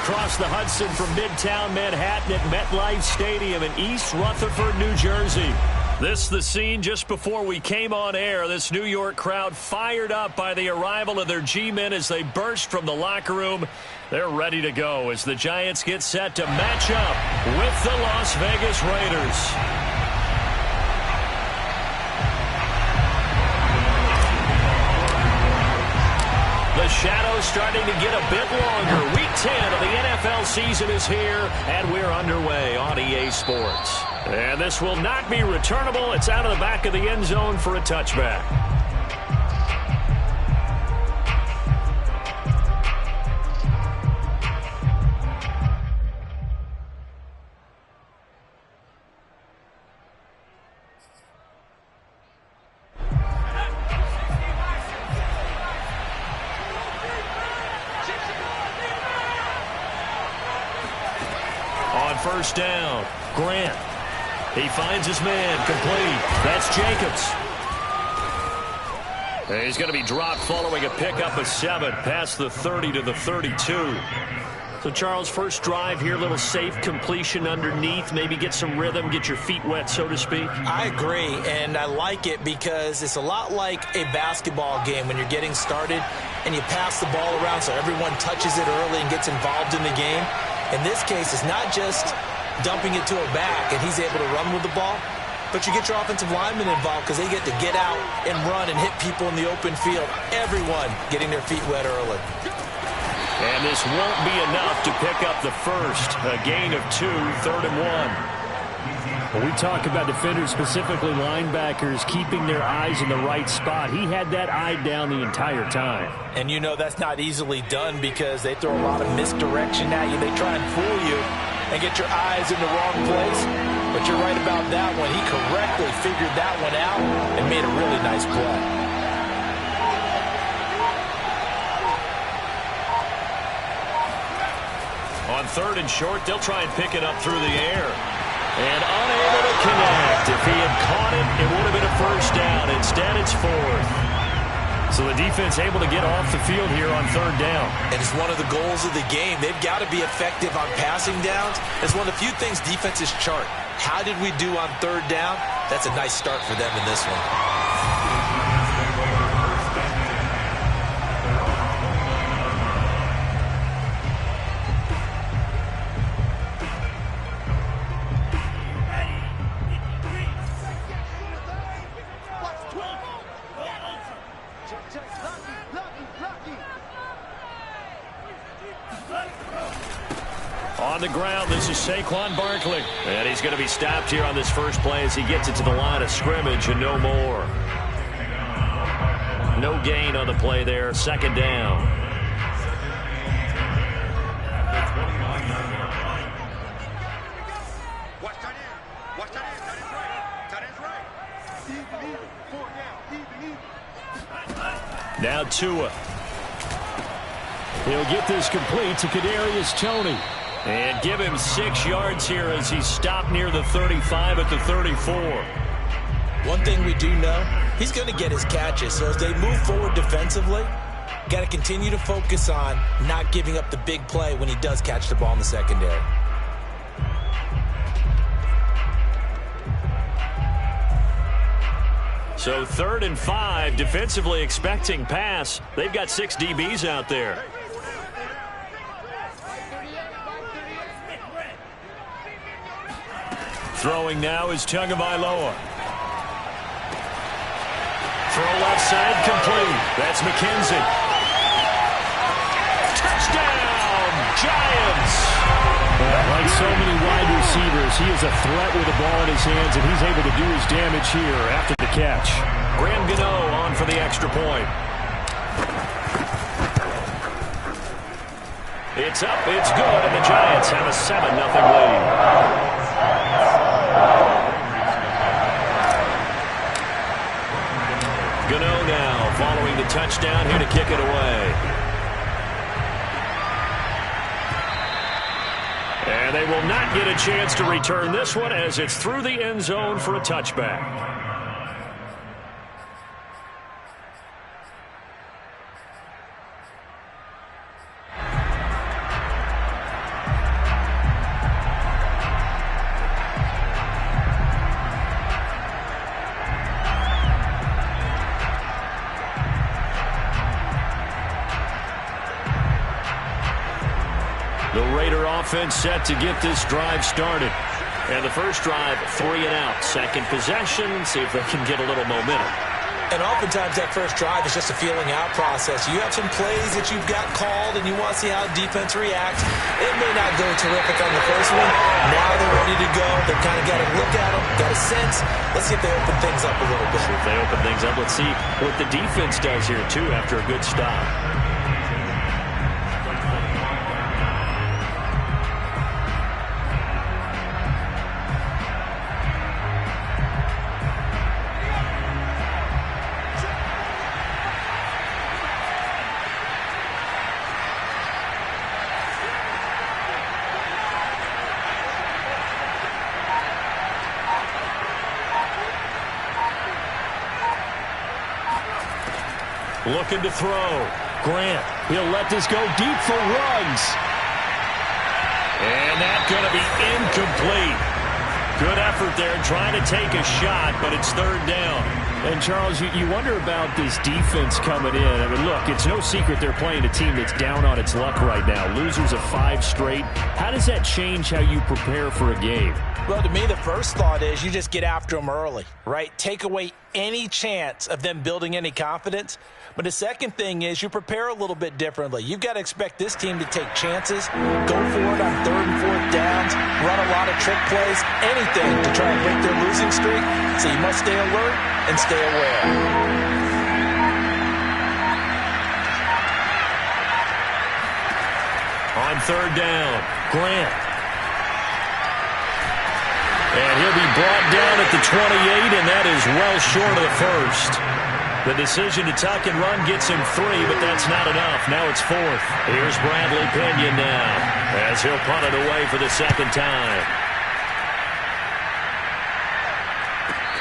Across the Hudson from Midtown Manhattan at MetLife Stadium in East Rutherford, New Jersey. This the scene just before we came on air. This New York crowd fired up by the arrival of their G-men as they burst from the locker room. They're ready to go as the Giants get set to match up with the Las Vegas Raiders. The shadow's starting to get a bit longer. Week 10 of the NFL season is here, and we're underway on EA Sports. And this will not be returnable. It's out of the back of the end zone for a touchback. First down, Grant. He finds his man, complete. That's Jacobs. He's going to be dropped following a pickup of 7 past the 30 to the 32. So, Charles, first drive here, little safe completion underneath, maybe get some rhythm, get your feet wet, so to speak. I agree, and I like it because it's a lot like a basketball game when you're getting started and you pass the ball around so everyone touches it early and gets involved in the game. In this case, it's not just dumping it to a back and he's able to run with the ball, but you get your offensive linemen involved because they get to get out and run and hit people in the open field. Everyone getting their feet wet early. And this won't be enough to pick up the first. A gain of 2, 3rd and 1. Well, we talk about defenders, specifically linebackers, keeping their eyes in the right spot. He had that eye down the entire time. And you know that's not easily done because they throw a lot of misdirection at you. They try and fool you and get your eyes in the wrong place. But you're right about that one. He correctly figured that one out and made a really nice play. On 3rd and short, they'll try and pick it up through the air. And unable to connect. If he had caught it, it would have been a first down. Instead, it's 4th. So the defense able to get off the field here on 3rd down. And it's one of the goals of the game. They've got to be effective on passing downs. It's one of the few things defenses chart. How did we do on 3rd down? That's a nice start for them in this one. On the ground, this is Saquon Barkley. And he's going to be stopped here on this first play as he gets it to the line of scrimmage and no more. No gain on the play there. 2nd down. Now Tua. He'll get this complete to Kadarius Toney. And give him 6 yards here as he's stopped near the 35 at the 34. One thing we do know, he's going to get his catches. So as they move forward defensively, got to continue to focus on not giving up the big play when he does catch the ball in the secondary. So 3rd and 5, defensively expecting pass. They've got 6 DBs out there. Throwing now is Tagovailoa. Throw left side complete. That's McKenzie. Touchdown, Giants! Like so many wide receivers, he is a threat with the ball in his hands, and he's able to do his damage here after the catch. Graham Gano on for the extra point. It's up, it's good, and the Giants have a 7-0 lead. Gano now following the touchdown here to kick it away. they will not get a chance to return this one as it's through the end zone for a touchback. The Raider offense set to get this drive started. And the first drive, 3 and out. Second possession, see if they can get a little momentum. And oftentimes that first drive is just a feeling out process. You have some plays that you've got called and you want to see how defense reacts. It may not go terrific on the first one. Now they're ready to go. They've kind of got to look at them, got a sense. Let's see if they open things up a little bit. If they open things up, let's see what the defense does here, too, after a good stop. Looking to throw. Grant, he'll let this go deep for Ruggs. And that's going to be incomplete. Good effort there trying to take a shot, but it's third down. And, Charles, you wonder about this defense coming in. I mean, look, it's no secret they're playing a team that's down on its luck right now. Losers of 5 straight. How does that change how you prepare for a game? Well, to me, the first thought is you just get after them early, right? Take away any chance of them building any confidence. But the second thing is you prepare a little bit differently. You've got to expect this team to take chances, go for it on 3rd and 4th downs, run a lot of trick plays, anything to try and break their losing streak. So you must stay alert and stay aware. On 3rd down, Grant. And he'll be brought down at the 28, and that is well short of the first. The decision to tuck and run gets him 3, but that's not enough. Now it's 4th. Here's Bradley Pinion now as he'll punt it away for the second time.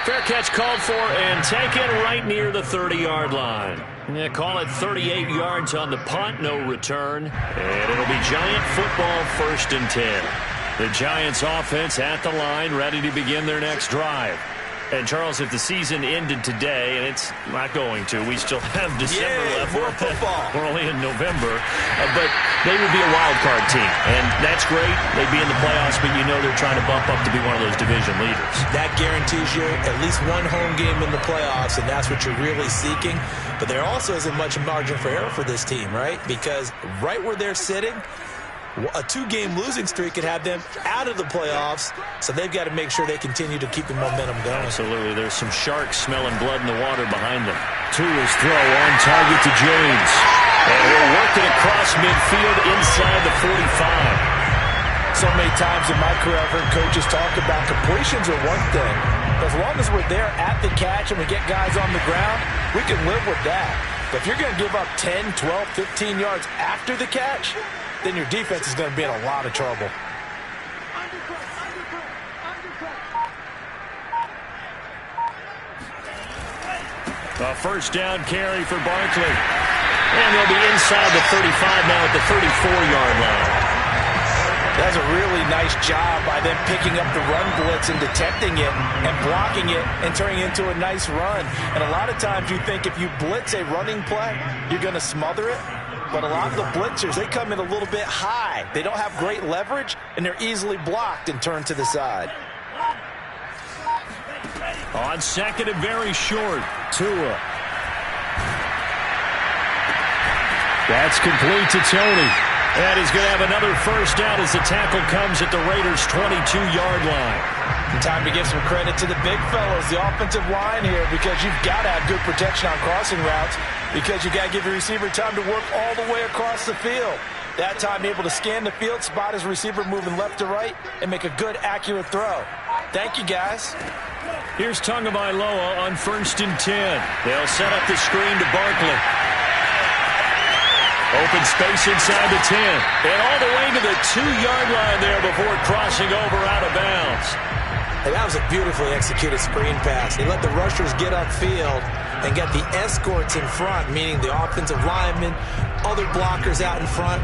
Fair catch called for and taken right near the 30-yard line. Yeah, call it 38 yards on the punt, no return. And it'll be Giant football 1st and 10. The Giants offense at the line, ready to begin their next drive. And, Charles, if the season ended today, and it's not going to, we still have December left. More football. We're only in November. But they would be a wild card team. And that's great. They'd be in the playoffs, but you know they're trying to bump up to be one of those division leaders. That guarantees you at least one home game in the playoffs, and that's what you're really seeking. But there also isn't much margin for error for this team, right? Because right where they're sitting, a 2-game losing streak could have them out of the playoffs, so they've got to make sure they continue to keep the momentum going. Absolutely. There's some sharks smelling blood in the water behind them. Tua's throw on target to James. And he'll work it across midfield inside the 45. So many times in my career I've heard coaches talk about completions are one thing. As long as we're there at the catch and we get guys on the ground, we can live with that. But if you're going to give up 10, 12, 15 yards after the catch, then your defense is going to be in a lot of trouble. A first down carry for Barkley. And they'll be inside the 35 now at the 34-yard line. That's a really nice job by them picking up the run blitz and detecting it and blocking it and turning it into a nice run. And a lot of times you think if you blitz a running play, you're going to smother it. But a lot of the blitzers, they come in a little bit high. They don't have great leverage, and they're easily blocked and turned to the side. On 2nd and very short, Tua. That's complete to Tony. And he's going to have another first down as the tackle comes at the Raiders' 22-yard line. And time to give some credit to the big fellas, the offensive line here, because you've got to have good protection on crossing routes, because you've got to give your receiver time to work all the way across the field. That time able to scan the field, spot his receiver moving left to right, and make a good, accurate throw. Thank you, guys. Here's Tagovailoa on 1st and 10. They'll set up the screen to Barkley. Open space inside the 10. And all the way to the 2-yard line there before crossing over out of bounds. Hey, that was a beautifully executed screen pass. They let the rushers get upfield and get the escorts in front, meaning the offensive linemen, other blockers out in front,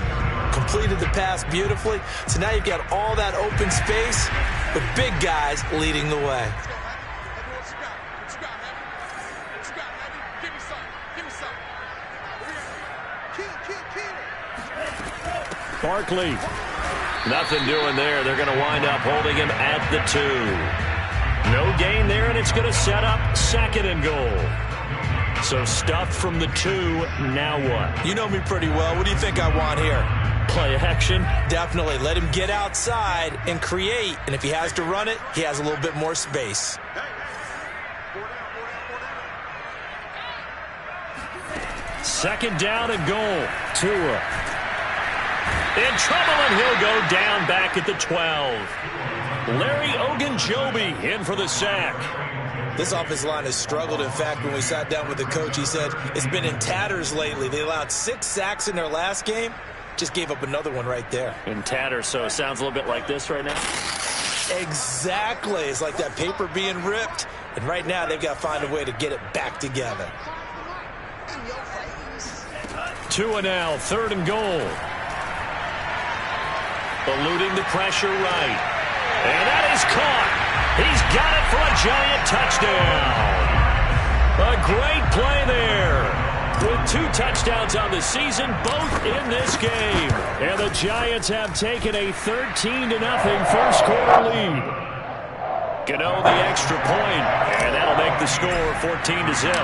completed the pass beautifully. So now you've got all that open space with big guys leading the way. Barkley, nothing doing there. They're going to wind up holding him at the 2. No gain there, and it's going to set up 2nd and goal. So stuffed from the 2, now what? You know me pretty well. What do you think I want here? Play action? Definitely. Let him get outside and create, and if he has to run it, he has a little bit more space. Second down and goal. Tua in trouble, and he'll go down back at the 12. Larry Ogunjobi in for the sack. This offensive line has struggled. In fact, when we sat down with the coach, he said it's been in tatters lately. They allowed 6 sacks in their last game. Just gave up another one right there. In tatters, so it sounds a little bit like this right now? Exactly. It's like that paper being ripped. And right now, they've got to find a way to get it back together. Tua now, 3rd and goal. Eluding the pressure right. And that is caught. He's got it for a giant touchdown. A great play there. With 2 touchdowns on the season, both in this game. And the Giants have taken a 13-0 first quarter lead. Gano the extra point, and that'll make the score 14-0.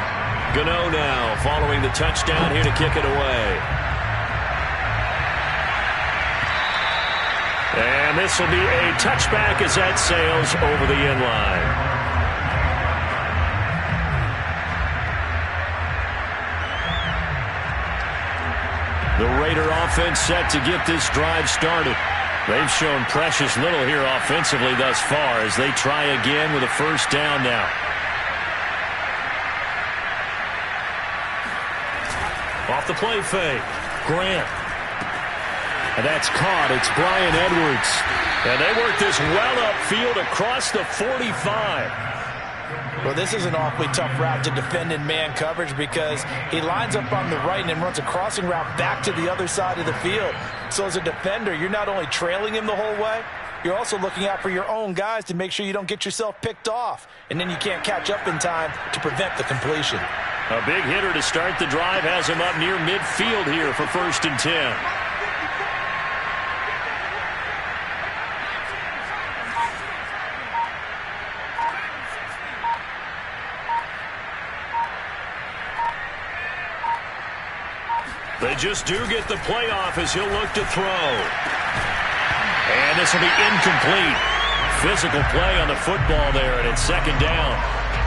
Gano now following the touchdown here to kick it away. And this will be a touchback as that sails over the end line. The Raider offense set to get this drive started. They've shown precious little here offensively thus far as they try again with a first down now. Off the play fake. Grant. And that's caught. It's Brian Edwards. And they work this well upfield across the 45. Well, this is an awfully tough route to defend in man coverage because he lines up on the right and then runs a crossing route back to the other side of the field. So as a defender, you're not only trailing him the whole way, you're also looking out for your own guys to make sure you don't get yourself picked off. And then you can't catch up in time to prevent the completion. A big hitter to start the drive has him up near midfield here for 1st and 10. They just do get the playoff as he'll look to throw. And this will be incomplete. Physical play on the football there, and it's 2nd down.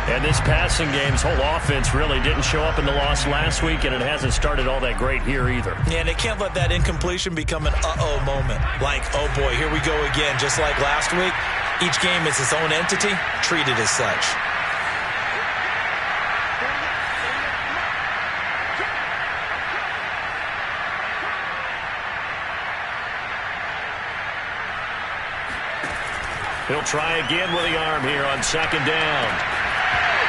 And this passing game's whole offense really didn't show up in the loss last week, and it hasn't started all that great here either. Yeah, and they can't let that incompletion become an uh-oh moment. Like, oh boy, here we go again. Just like last week, each game is its own entity, treated as such. He'll try again with the arm here on 2nd down.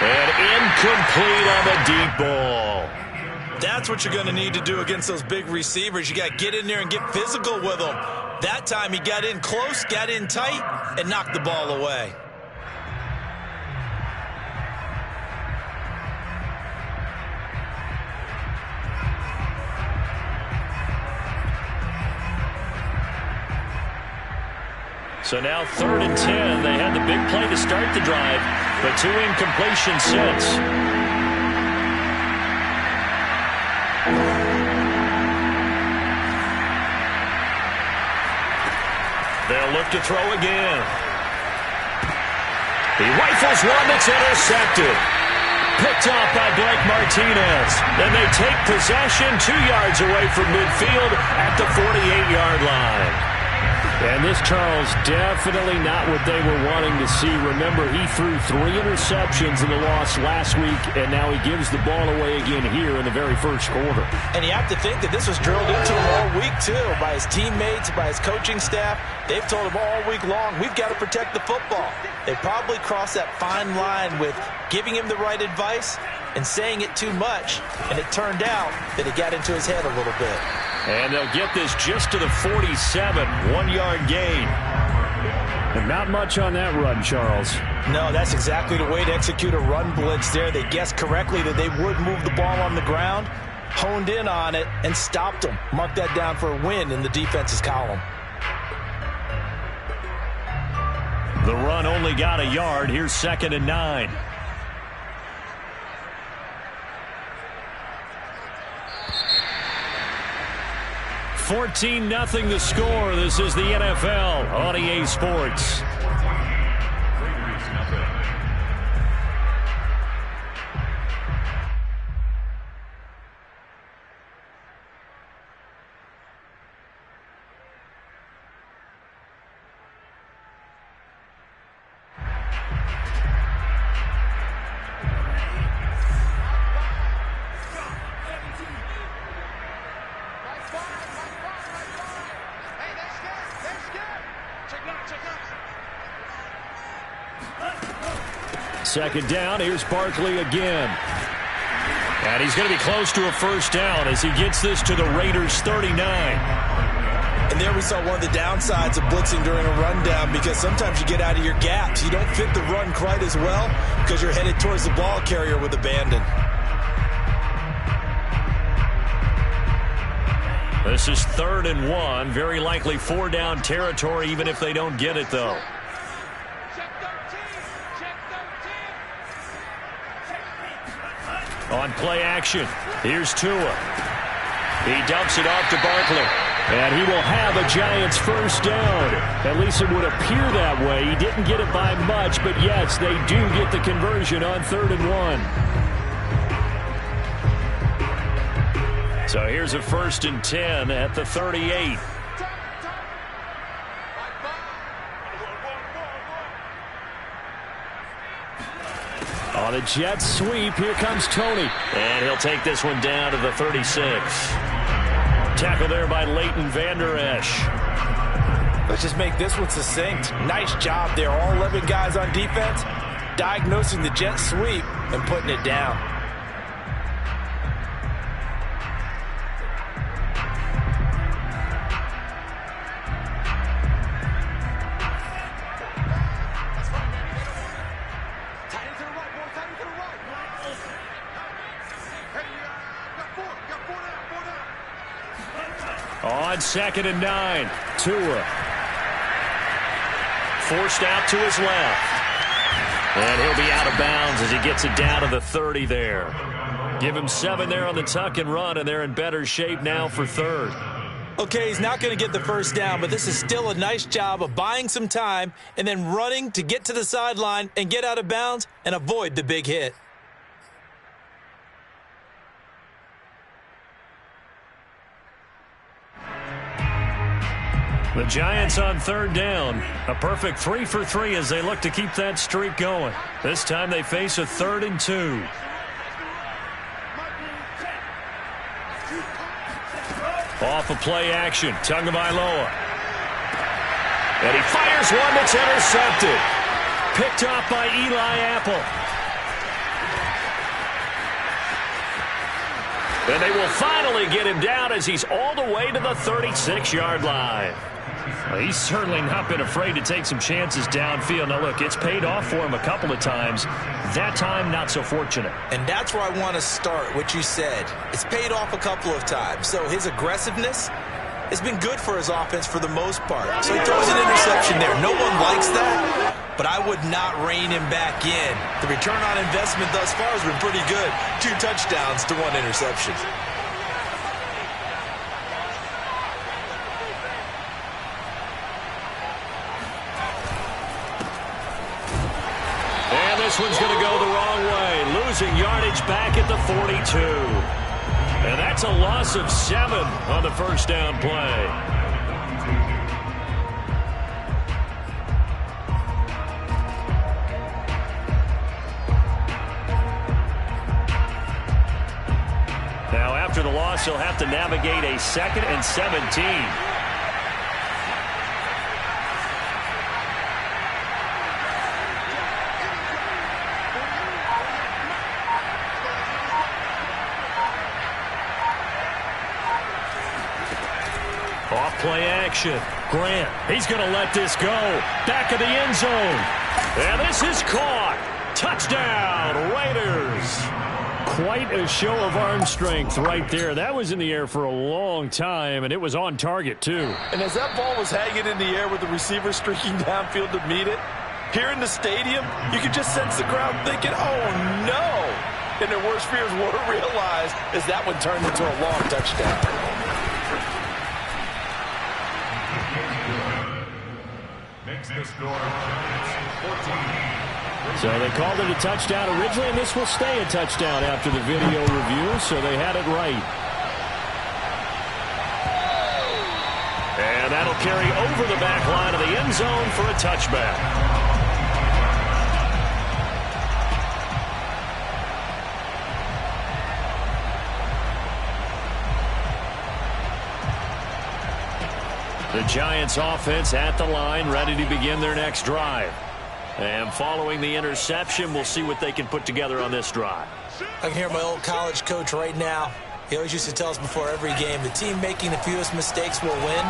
And incomplete on the deep ball. That's what you're going to need to do against those big receivers. You got to get in there and get physical with them. That time he got in close, got in tight, and knocked the ball away. So now 3rd and 10. They had the big play to start the drive, but 2 incompletions since. They'll look to throw again. He rifles one that's intercepted. Picked off by Blake Martinez. Then they take possession 2 yards away from midfield at the 48-yard line. And this, Charles, definitely not what they were wanting to see. Remember, he threw 3 interceptions in the loss last week, and now he gives the ball away again here in the very first quarter. And you have to think that this was drilled into him all week, too, by his teammates, by his coaching staff. They've told him all week long, we've got to protect the football. They probably crossed that fine line with giving him the right advice and saying it too much, and it turned out that it got into his head a little bit. And they'll get this just to the 47, 1-yard gain. And not much on that run, Charles. No, that's exactly the way to execute a run blitz there. They guessed correctly that they would move the ball on the ground, honed in on it, and stopped them. Mark that down for a win in the defense's column. The run only got a yard. Here's 2nd and 9. $14-0 the score. This is the NFL on EA Sports. Second down, here's Barkley again. And he's going to be close to a first down as he gets this to the Raiders' 39. And there we saw one of the downsides of blitzing during a rundown, because sometimes you get out of your gaps. You don't fit the run quite as well because you're headed towards the ball carrier with abandon. This is 3rd and 1. Very likely 4-down territory, even if they don't get it, though. On play action, here's Tua. He dumps it off to Barkley. And he will have a Giants first down. At least it would appear that way. He didn't get it by much, but yes, they do get the conversion on 3rd and 1. So here's a 1st and 10 at the 38. On a jet sweep, here comes Tony. And he'll take this one down to the 36. Tackle there by Leighton Vander Esch. Let's just make this one succinct. Nice job there. All 11 guys on defense diagnosing the jet sweep and putting it down. On 2nd and 9, Tua. Forced out to his left. And he'll be out of bounds as he gets it down to the 30 there. Give him 7 there on the tuck and run, and they're in better shape now for 3rd. Okay, he's not going to get the first down, but this is still a nice job of buying some time and then running to get to the sideline and get out of bounds and avoid the big hit. The Giants on 3rd down. A perfect 3 for 3 as they look to keep that streak going. This time they face a 3rd and 2. Off of play action, Tagovailoa. And he fires one that's intercepted. Picked off by Eli Apple. And they will finally get him down as he's all the way to the 36-yard line. Well, he's certainly not been afraid to take some chances downfield. Now, look, it's paid off for him a couple of times. That time, not so fortunate. And that's where I want to start, what you said. It's paid off a couple of times. So his aggressiveness has been good for his offense for the most part. So he throws an interception there. No one likes that, but I would not rein him back in. The return on investment thus far has been pretty good. 2 touchdowns to 1 interception. This one's going to go the wrong way. Losing yardage back at the 42. And that's a loss of 7 on the first down play. after the loss, he'll have to navigate a 2nd and 17. Off-play action. Grant, he's going to let this go. Back of the end zone. And this is caught. Touchdown, Raiders. Quite a show of arm strength right there. That was in the air for a long time, and it was on target, too. And as that ball was hanging in the air with the receiver streaking downfield to meet it, here in the stadium, you could just sense the crowd thinking, oh, no. And their worst fears weren't realized as that one turned into a long touchdown. So they called it a touchdown originally, and this will stay a touchdown after the video review, so they had it right. And that'll carry over the back line of the end zone for a touchback. The Giants offense at the line, ready to begin their next drive. And following the interception, we'll see what they can put together on this drive. I can hear my old college coach right now. He always used to tell us before every game, the team making the fewest mistakes will win.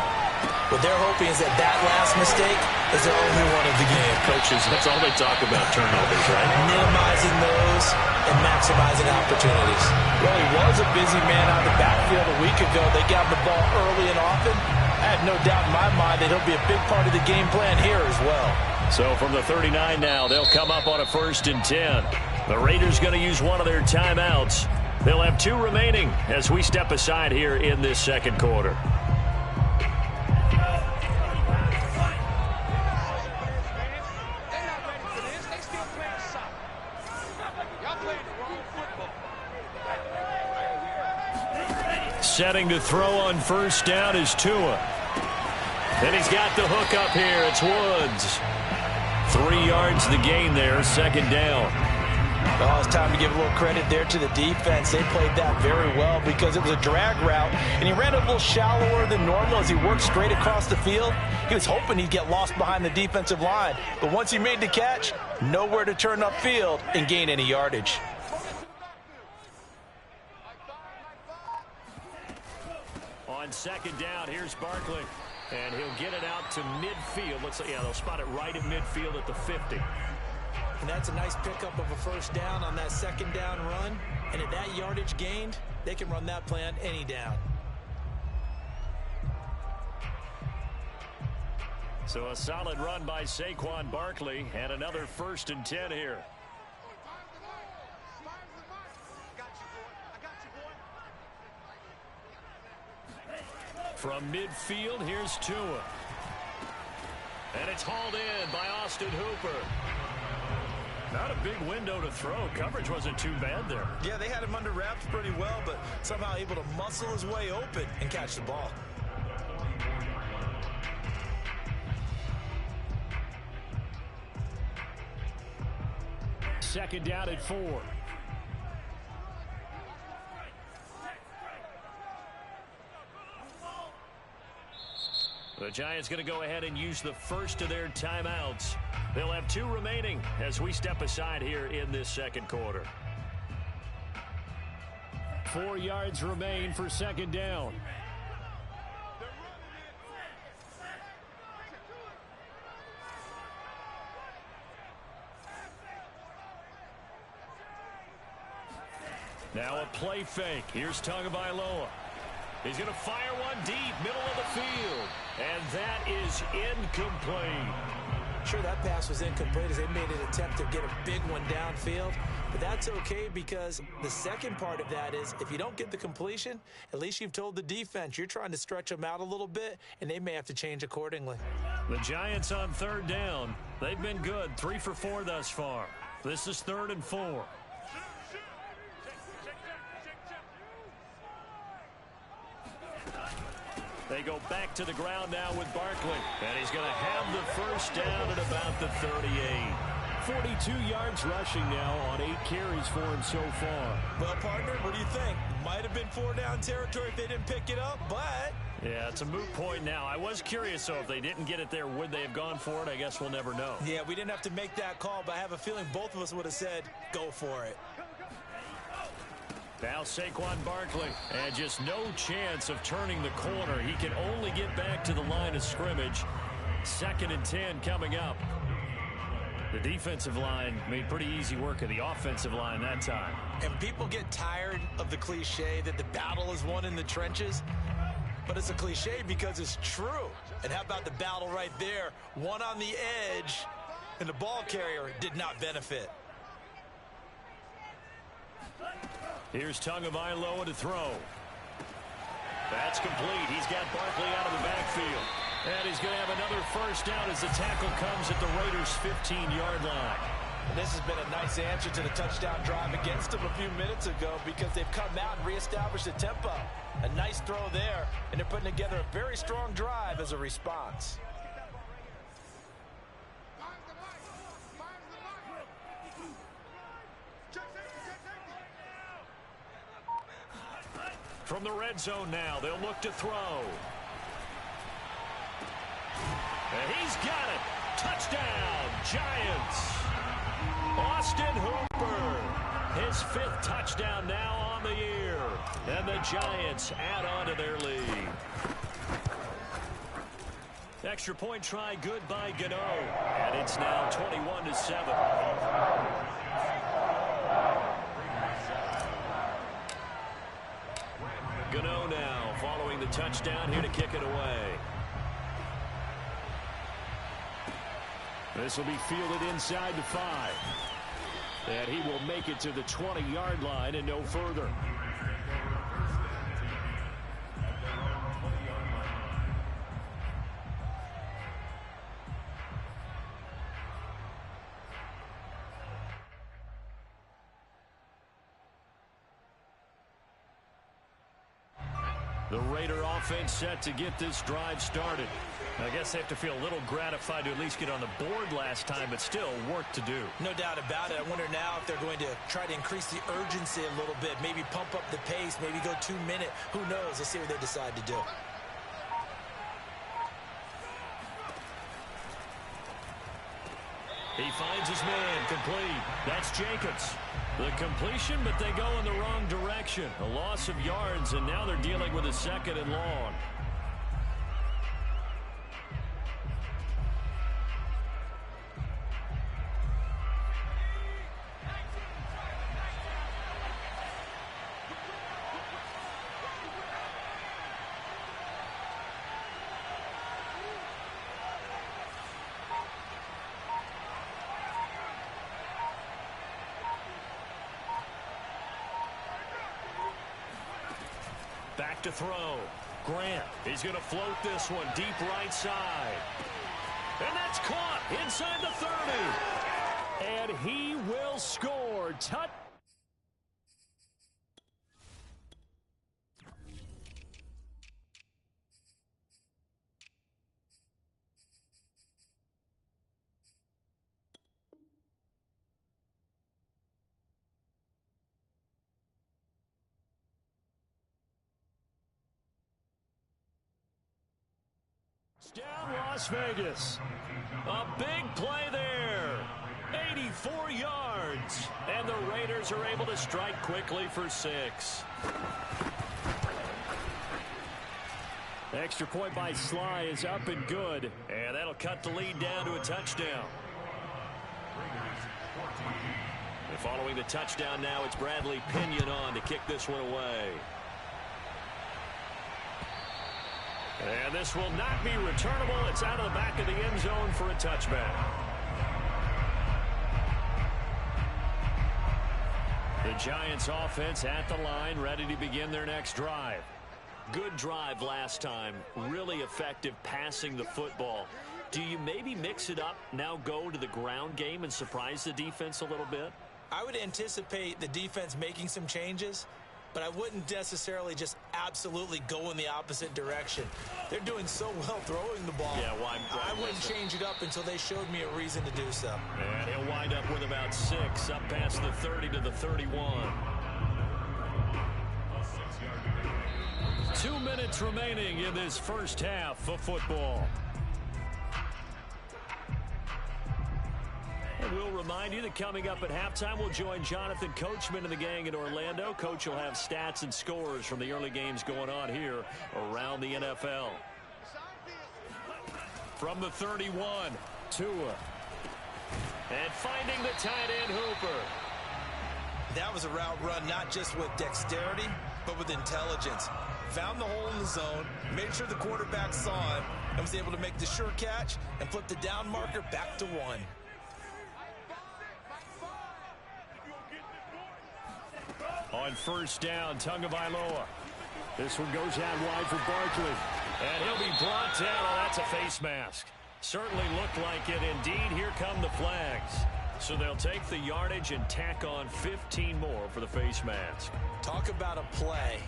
What they're hoping is that that last mistake is their only one of the game. Coaches, that's all they talk about, turnovers, right? Minimizing those and maximizing opportunities. Well, he was a busy man out of the backfield a week ago. They got the ball early and often. I have no doubt in my mind that he'll be a big part of the game plan here as well. So from the 39 now, they'll come up on a 1st and 10. The Raiders going to use one of their timeouts. They'll have 2 remaining as we step aside here in this second quarter. Setting to throw on 1st down is Tua. And he's got the hook up here. It's Woods. 3 yards the gain there, 2nd down. Well, it's time to give a little credit there to the defense. They played that very well because it was a drag route, and he ran a little shallower than normal as he worked straight across the field. He was hoping he'd get lost behind the defensive line, but once he made the catch, nowhere to turn upfield and gain any yardage. On 2nd down, here's Barkley. And he'll get it out to midfield. Looks like, yeah, they'll spot it right at midfield at the 50. And that's a nice pickup of a 1st down on that 2nd down run. And at that yardage gained, they can run that play on any down. So a solid run by Saquon Barkley and another 1st and 10 here. From midfield, here's Tua. And it's hauled in by Austin Hooper. Not a big window to throw. Coverage wasn't too bad there. Yeah, they had him under wraps pretty well, but somehow able to muscle his way open and catch the ball. Second down at 4. The Giants going to go ahead and use the first of their timeouts. They'll have 2 remaining as we step aside here in this second quarter. 4 yards remain for 2nd down. Now a play fake. Here's Tagovailoa. He's going to fire one deep, middle of the field. And that is incomplete. Sure, that pass was incomplete as they made an attempt to get a big one downfield. But that's okay because the second part of that is if you don't get the completion, at least you've told the defense you're trying to stretch them out a little bit, and they may have to change accordingly. The Giants on 3rd down. They've been good, 3 for 4 thus far. This is 3rd and 4. They go back to the ground now with Barkley. And he's going to have the 1st down at about the 38. 42 yards rushing now on 8 carries for him so far. Well, partner, what do you think? Might have been 4-down territory if they didn't pick it up, but... Yeah, it's a moot point now. I was curious, though, if they didn't get it there, would they have gone for it? I guess we'll never know. Yeah, we didn't have to make that call, but I have a feeling both of us would have said, go for it. Now Saquon Barkley, and just no chance of turning the corner. He can only get back to the line of scrimmage. 2nd and 10 coming up. The defensive line made pretty easy work of the offensive line that time. And people get tired of the cliche that the battle is won in the trenches. But it's a cliche because it's true. And how about the battle right there? One on the edge, and the ball carrier did not benefit. Here's Tagovailoa to throw. That's complete. He's got Barkley out of the backfield. And he's going to have another first down as the tackle comes at the Raiders' 15-yard line. And this has been a nice answer to the touchdown drive against them a few minutes ago because they've come out and reestablished the tempo. A nice throw there, and they're putting together a very strong drive as a response. From the red zone now, they'll look to throw. And he's got it. Touchdown, Giants. Austin Hooper, his 5th touchdown now on the year. And the Giants add on to their lead. Extra point try good by Gano. And it's now 21-7. Gano now following the touchdown here to kick it away. This will be fielded inside the 5. And he will make it to the 20-yard line and no further. The Raider offense set to get this drive started. I guess they have to feel a little gratified to at least get on the board last time, but still work to do. No doubt about it. I wonder now if they're going to try to increase the urgency a little bit, maybe pump up the pace, maybe go 2-minute. Who knows? Let's see what they decide to do. He finds his man, complete. That's Jacobs. The completion, but they go in the wrong direction. A loss of yards, and now they're dealing with a 2nd and long. Back to throw. Grant, he's going to float this one deep right side. And that's caught inside the 30. And he will score. Touch. Down Las Vegas. A big play there. 84 yards. And the Raiders are able to strike quickly for 6. Extra point by Sly is up and good. And that'll cut the lead down to a touchdown. And following the touchdown now, it's Bradley Pinion on to kick this one away. And this will not be returnable. It's out of the back of the end zone for a touchback. The Giants offense at the line, ready to begin their next drive. Good drive last time. Really effective passing the football. Do you maybe mix it up, now go to the ground game and surprise the defense a little bit? I would anticipate the defense making some changes. but I wouldn't necessarily just absolutely go in the opposite direction. They're doing so well throwing the ball. Yeah, why I wouldn't change it up until they showed me a reason to do so. And he'll wind up with about 6, up past the 30 to the 31. 2 minutes remaining in this first half of football. And we'll remind you that coming up at halftime, we'll join Jonathan Coachman and the gang in Orlando. Coach will have stats and scores from the early games going on here around the NFL. From the 31, Tua. And finding the tight end, Hooper. That was a route run not just with dexterity, but with intelligence. Found the hole in the zone, made sure the quarterback saw him, and was able to make the sure catch and flip the down marker back to 1. On first down, Tagovailoa. This one goes out wide for Barkley. And he'll be brought down. Oh, that's a face mask. Certainly looked like it. Indeed, here come the flags. So they'll take the yardage and tack on 15 more for the face mask. Talk about a play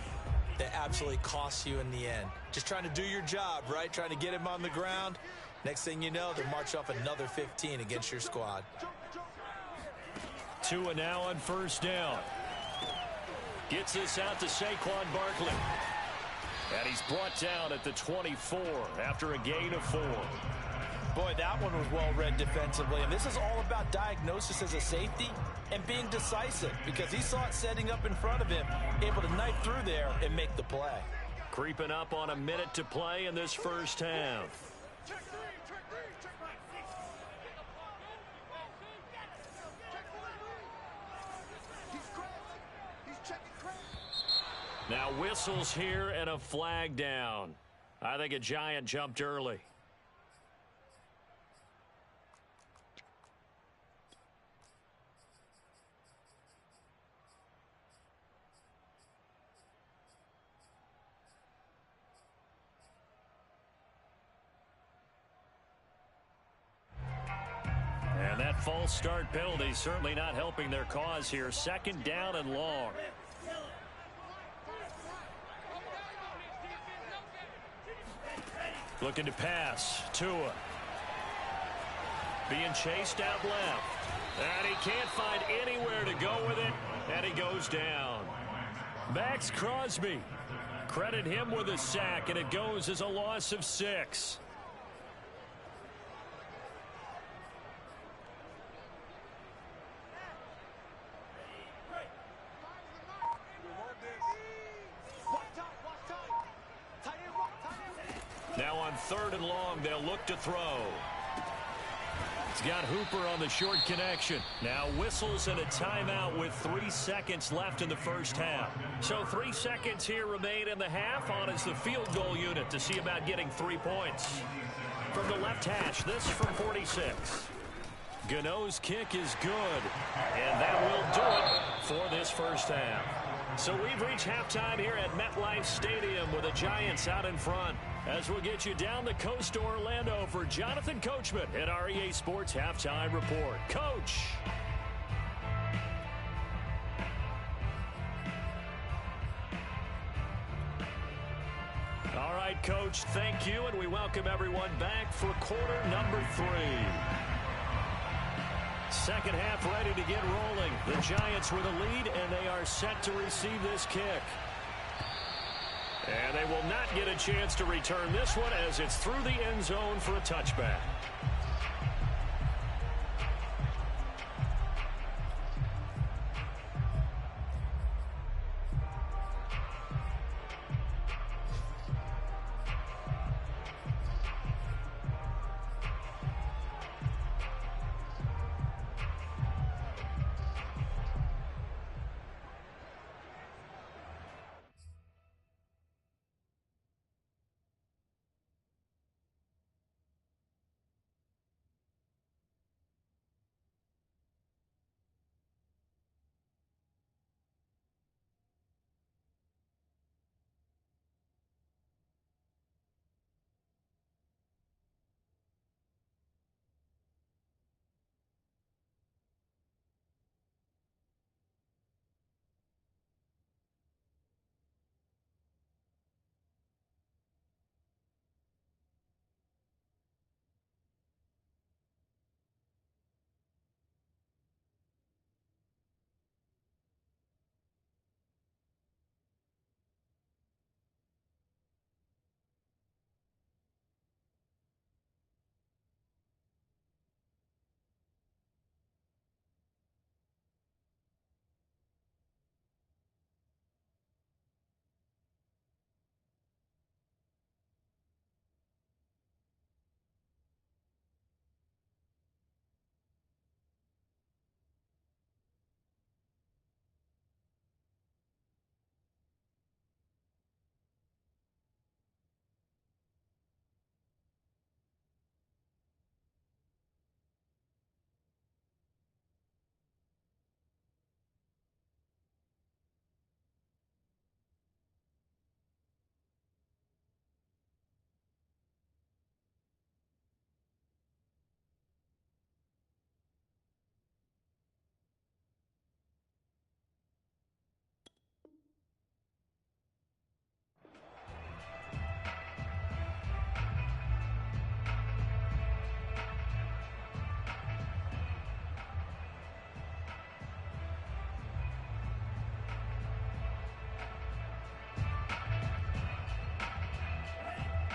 that absolutely costs you in the end. Just trying to do your job, right? Trying to get him on the ground. Next thing you know, they'll march off another 15 against your squad. Tua now on first down. Gets this out to Saquon Barkley. And he's brought down at the 24 after a gain of 4. Boy, that one was well read defensively. And this is all about diagnosis as a safety and being decisive, because he saw it setting up in front of him, able to knife through there and make the play. Creeping up on a minute to play in this first half. Now whistles here and a flag down. I think a Giant jumped early. And that false start penalty certainly not helping their cause here. Second down and long. Looking to pass. Tua. Being chased out left. And he can't find anywhere to go with it. And he goes down. Max Crosby. Credit him with a sack, and it goes as a loss of 6. Now on third and long, they'll look to throw. He's got Hooper on the short connection. Now whistles and a timeout with 3 seconds left in the first half. So 3 seconds here remain in the half. On is the field goal unit to see about getting 3 points. From the left hash, this from 46. Gano's kick is good. And that will do it for this first half. So we've reached halftime here at MetLife Stadium with the Giants out in front. As we'll get you down the coast to Orlando for Jonathan Coachman at REA Sports Halftime Report. Coach. All right, Coach, thank you, and we welcome everyone back for quarter number 3. Second half ready to get rolling. The Giants with a lead, and they are set to receive this kick. And they will not get a chance to return this one as it's through the end zone for a touchback.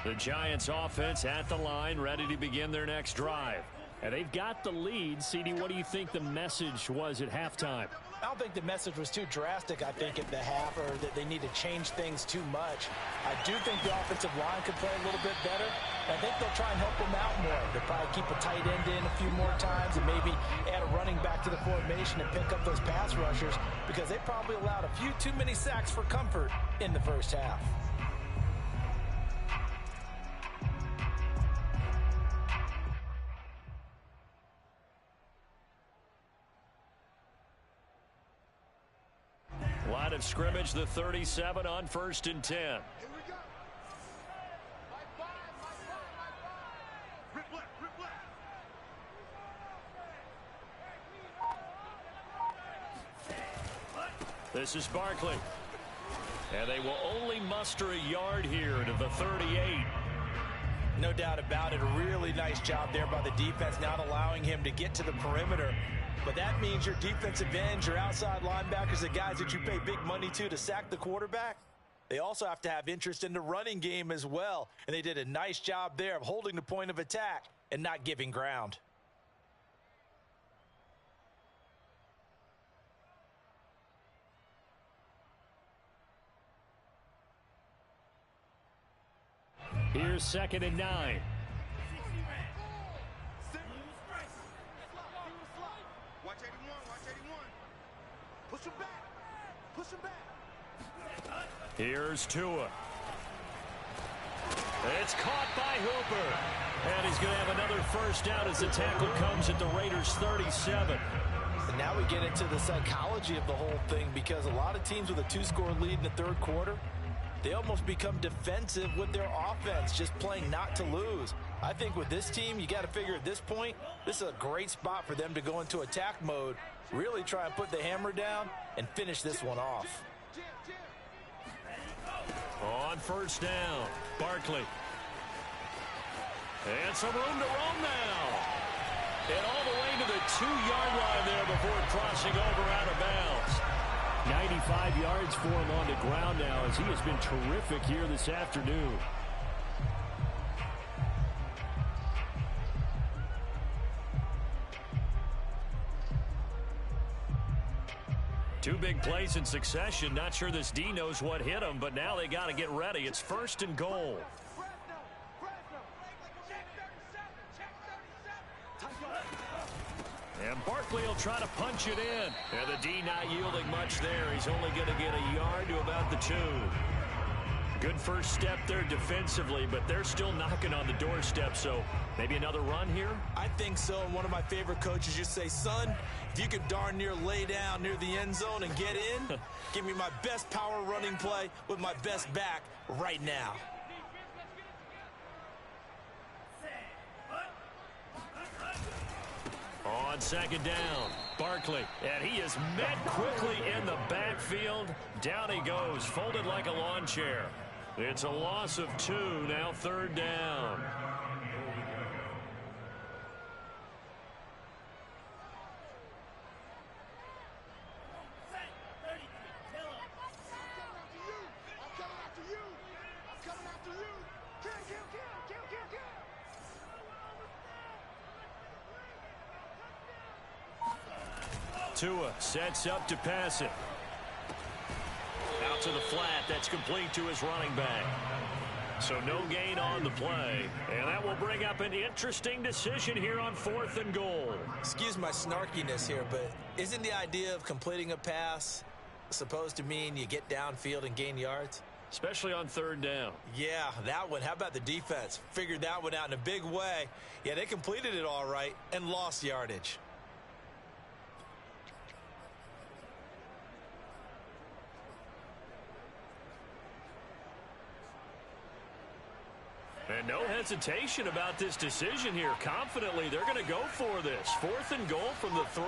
The Giants offense at the line, ready to begin their next drive. And they've got the lead. CD, what do you think the message was at halftime? I don't think the message was too drastic, I think, at the half, or that they need to change things too much. I do think the offensive line could play a little bit better. I think they'll try and help them out more. They'll probably keep a tight end in a few more times and maybe add a running back to the formation and pick up those pass rushers, because they probably allowed a few too many sacks for comfort in the first half. Line of scrimmage, the 37 on 1st and 10. Here we go. Rip left, rip left. This is Barkley. And they will only muster a yard here to the 38. No doubt about it. A really nice job there by the defense, not allowing him to get to the perimeter. But that means your defensive ends, your outside linebackers, the guys that you pay big money to sack the quarterback, they also have to have interest in the running game as well. And they did a nice job there of holding the point of attack and not giving ground. Here's 2nd and 9. Watch 81, watch 81. Push him back. Push him back. Here's Tua. It's caught by Hooper. And he's going to have another first down as the tackle comes at the Raiders' 37. And now we get into the psychology of the whole thing, because a lot of teams with a 2-score lead in the third quarter, they almost become defensive with their offense, just playing not to lose. I think with this team, you got to figure at this point, this is a great spot for them to go into attack mode, really try and put the hammer down and finish this one off. On first down, Barkley. And some room to roam now. And all the way to the 2-yard line there before crossing over out of bounds. 95 yards for him on the ground now, as he has been terrific here this afternoon. Two big plays in succession. Not sure this D knows what hit him, but now they got to get ready. It's 1st and goal. And Barkley will try to punch it in. And the D not yielding much there. He's only going to get a yard to about the 2. Good first step there defensively, but they're still knocking on the doorstep, so maybe another run here? I think so, and one of my favorite coaches used to say, son, if you could darn near lay down near the end zone and get in, give me my best power running play with my best back right now. On 2nd down, Barkley, and he is met quickly in the backfield. Down he goes, folded like a lawn chair. It's a loss of 2, now 3rd down. Tua sets up to pass it. Out to the flat. That's complete to his running back. So no gain on the play. And that will bring up an interesting decision here on 4th and goal. Excuse my snarkiness here, but isn't the idea of completing a pass supposed to mean you get downfield and gain yards? Especially on 3rd down. Yeah, that one. How about the defense? Figured that one out in a big way. Yeah, they completed it all right and lost yardage. And no hesitation about this decision here. Confidently, they're going to go for this. 4th and goal from the 3.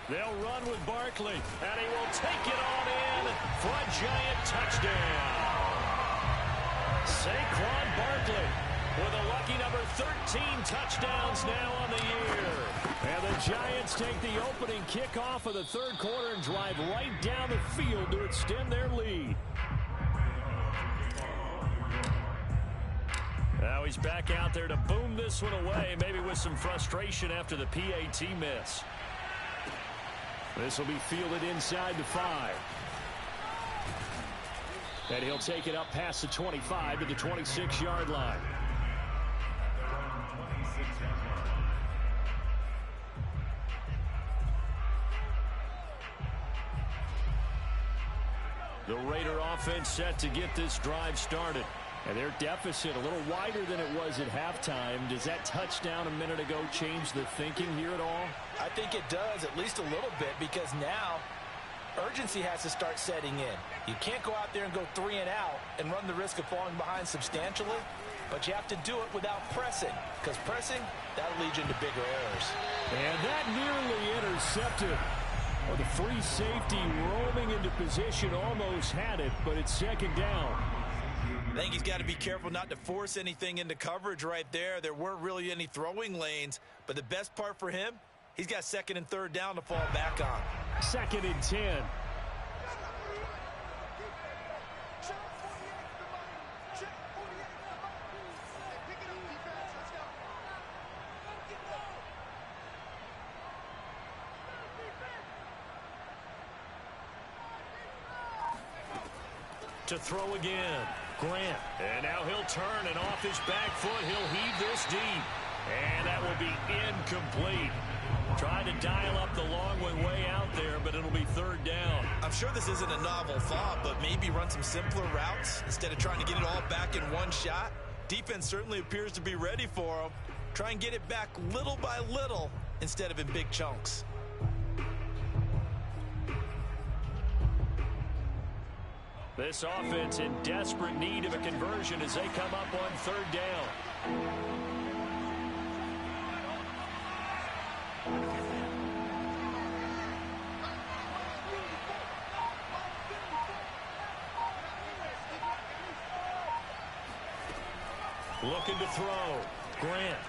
They'll run with Barkley, and he will take it on in for a giant touchdown. Saquon Barkley with a lucky number 13 touchdowns now on the year. And the Giants take the opening kickoff of the third quarter and drive right down the field to extend their lead. he's back out there to boom this one away, maybe with some frustration after the PAT miss. This will be fielded inside the 5. And he'll take it up past the 25 to the 26-yard line. The Raider offense set to get this drive started. And their deficit a little wider than it was at halftime. Does that touchdown a minute ago change the thinking here at all? I think it does, at least a little bit, because now urgency has to start setting in. You can't go out there and go 3 and out and run the risk of falling behind substantially, but you have to do it without pressing, because pressing, that'll lead you into bigger errors. And that nearly intercepted. Well, the free safety roaming into position almost had it, but it's second down. I think he's got to be careful not to force anything into coverage right there. There weren't really any throwing lanes, but the best part for him, he's got 2nd and 3rd down to fall back on. 2nd and 10. To throw again, Grant. And now he'll turn, and off his back foot, he'll heave this deep. And that will be incomplete. Trying to dial up the long way out there, but it'll be 3rd down. I'm sure this isn't a novel thought, but maybe run some simpler routes instead of trying to get it all back in one shot. Defense certainly appears to be ready for him. Try and get it back little by little instead of in big chunks. This offense in desperate need of a conversion as they come up on 3rd down. Looking to throw. Grant.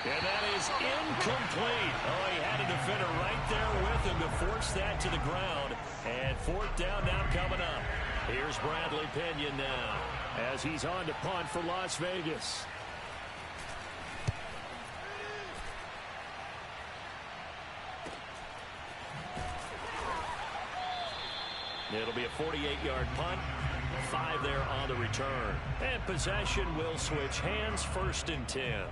And that is incomplete. Oh, he had a defender right there with him to force that to the ground. And 4th down now coming up. Here's Bradley Pinion now as he's on to punt for Las Vegas. It'll be a 48-yard punt. 5 there on the return. And possession will switch hands. 1st and 10.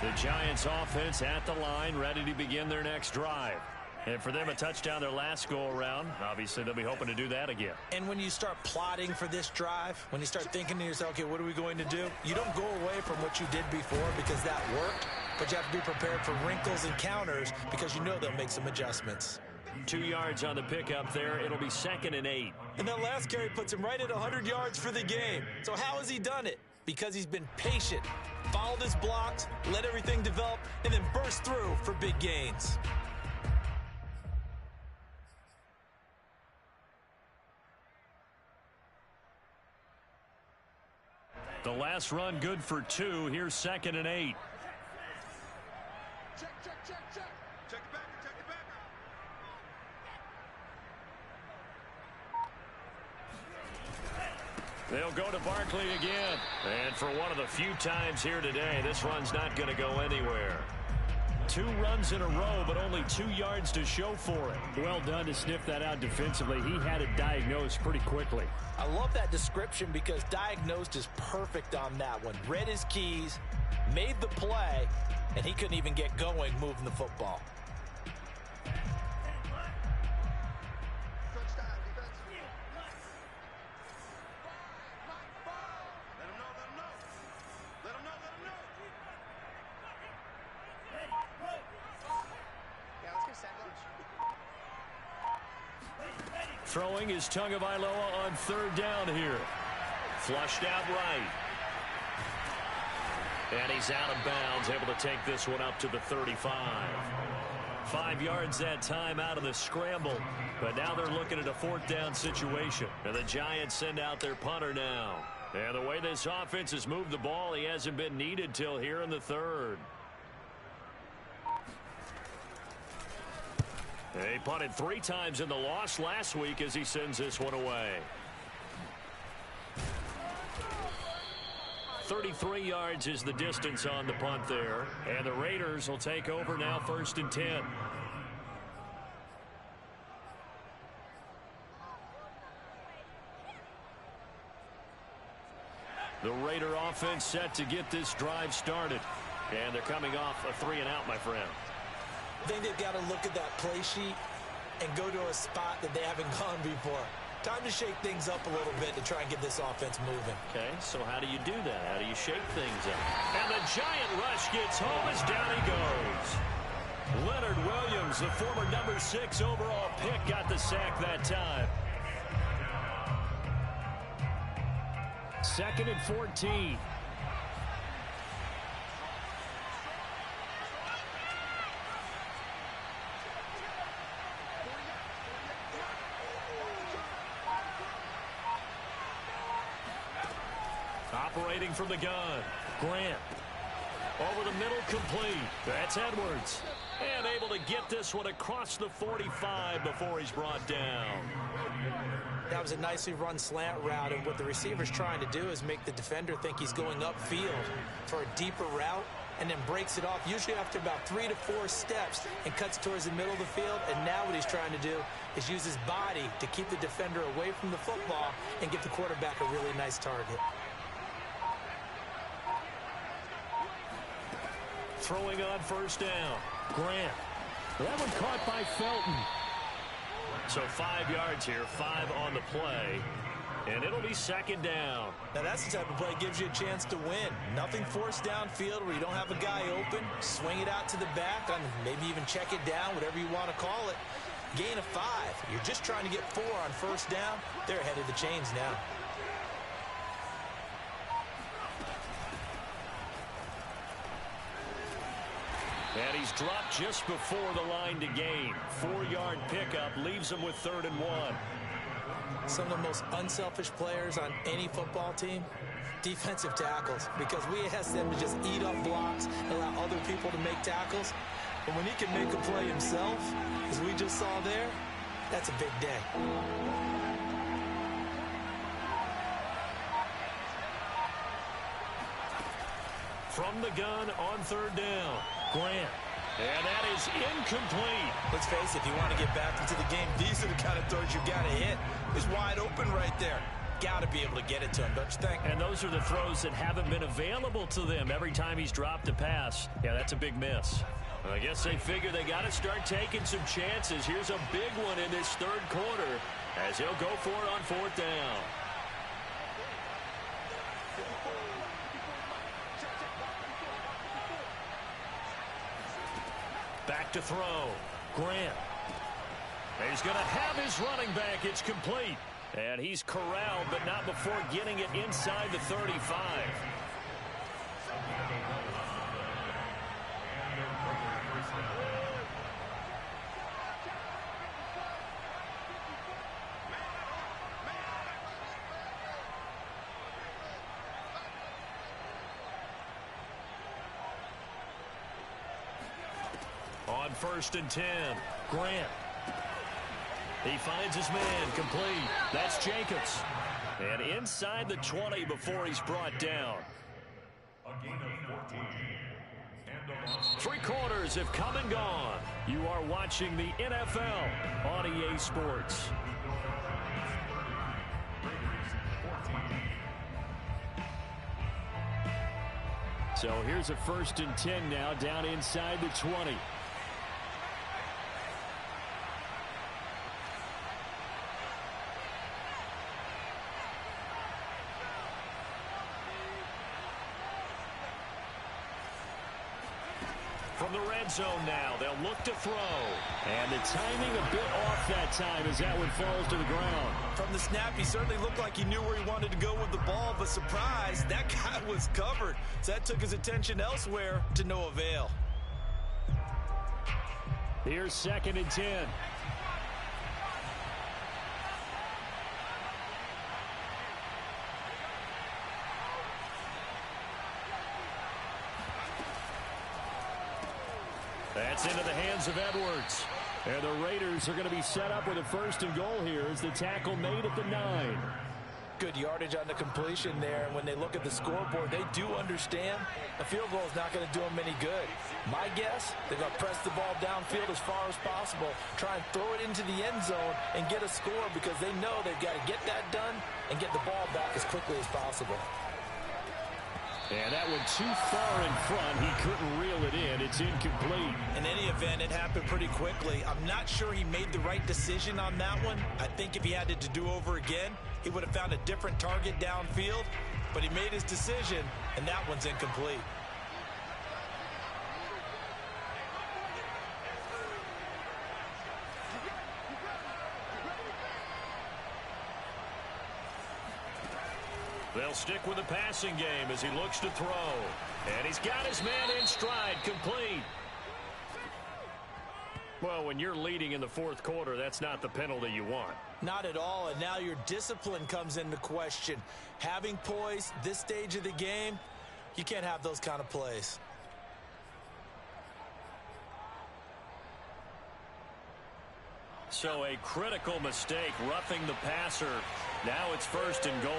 The Giants offense at the line, ready to begin their next drive. And for them, a touchdown their last go-around. Obviously, they'll be hoping to do that again. And when you start plotting for this drive, when you start thinking to yourself, okay, what are we going to do? You don't go away from what you did before because that worked, but you have to be prepared for wrinkles and counters because you know they'll make some adjustments. 2 yards on the pickup there. It'll be 2nd and 8. And that last carry puts him right at 100 yards for the game. So how has he done it? Because he's been patient, followed his blocks, let everything develop, and then burst through for big gains. The last run good for 2. Here's 2nd and 8. Check, check, check, check. Check it back, check it back. They'll go to Barkley again. And for one of the few times here today, this run's not going to go anywhere. 2 runs in a row, but only 2 yards to show for it. Well done to sniff that out defensively. He had it diagnosed pretty quickly. I love that description because diagnosed is perfect on that one. Read his keys, made the play, and he couldn't even get going moving the football. Throwing is Tagovailoa on 3rd down here. Flushed out right. And he's out of bounds, able to take this one up to the 35. 5 yards that time out of the scramble. But now they're looking at a 4th down situation. And the Giants send out their punter now. And the way this offense has moved the ball, he hasn't been needed till here in the 3rd. He punted 3 times in the loss last week as he sends this one away. 33 yards is the distance on the punt there. And the Raiders will take over now, 1st and 10. The Raider offense set to get this drive started. And they're coming off a 3-and-out, my friend. I think they've got to look at that play sheet and go to a spot that they haven't gone before. Time to shake things up a little bit to try and get this offense moving. Okay, so how do you do that? How do you shake things up? And the giant rush gets home as down he goes. Leonard Williams, the former number 6 overall pick, got the sack that time. 2nd and 14. Operating from the gun, Grant. Over the middle, complete. That's Edwards. And able to get this one across the 45 before he's brought down. That was a nicely run slant route, and what the receiver's trying to do is make the defender think he's going upfield for a deeper route, and then breaks it off, usually after about 3 to 4 steps, and cuts towards the middle of the field. And now what he's trying to do is use his body to keep the defender away from the football and give the quarterback a really nice target. Throwing on 1st down, Grant. That one caught by Felton. So 5 yards here, 5 on the play. And it'll be 2nd down. Now that's the type of play that gives you a chance to win. Nothing forced downfield where you don't have a guy open. Swing it out to the back, and maybe even check it down, whatever you want to call it. Gain of 5. You're just trying to get 4 on 1st down. They're ahead of the chains now. And he's dropped just before the line to gain. 4-yard pickup leaves him with 3rd and 1. Some of the most unselfish players on any football team, defensive tackles, because we ask them to just eat up blocks and allow other people to make tackles. But when he can make a play himself, as we just saw there, that's a big day. From the gun on 3rd down, Grant. And that is incomplete. Let's face it, if you want to get back into the game, these are the kind of throws you got to hit. It's wide open right there. Got to be able to get it to him, don't you think? And those are the throws that haven't been available to them every time he's dropped a pass. Yeah, that's a big miss. I guess they figure they got to start taking some chances. Here's a big one in this 3rd quarter as he'll go for it on 4th down. Back to throw. Grant. He's going to have his running back. It's complete. And he's corralled, but not before getting it inside the 35. On 1st and 10, Grant. He finds his man, complete. That's Jacobs. And inside the 20 before he's brought down. A gain of 14. And a loss. 3 quarters have come and gone. You are watching the NFL on EA Sports. So here's a 1st and 10 now, down inside the 20. From the red zone now, they'll look to throw. And the timing a bit off that time as that one falls to the ground. From the snap, he certainly looked like he knew where he wanted to go with the ball, but surprise, that guy was covered. So that took his attention elsewhere to no avail. Here's 2nd and 10. That's into the hands of Edwards. And the Raiders are going to be set up with a 1st and goal here as the tackle made at the 9. Good yardage on the completion there. And when they look at the scoreboard, they do understand a field goal is not going to do them any good. My guess, they're going to press the ball downfield as far as possible, try and throw it into the end zone and get a score because they know they've got to get that done and get the ball back as quickly as possible. And that one too far in front. He couldn't reel it in. It's incomplete. In any event, it happened pretty quickly. I'm not sure he made the right decision on that one. I think if he had to do over again, he would have found a different target downfield. But he made his decision, and that one's incomplete. They'll stick with the passing game as he looks to throw. And he's got his man in stride, complete. Well, when you're leading in the 4th quarter, that's not the penalty you want. Not at all, and now your discipline comes into question. Having poise this stage of the game, you can't have those kind of plays. So a critical mistake, roughing the passer. Now it's 1st and goal.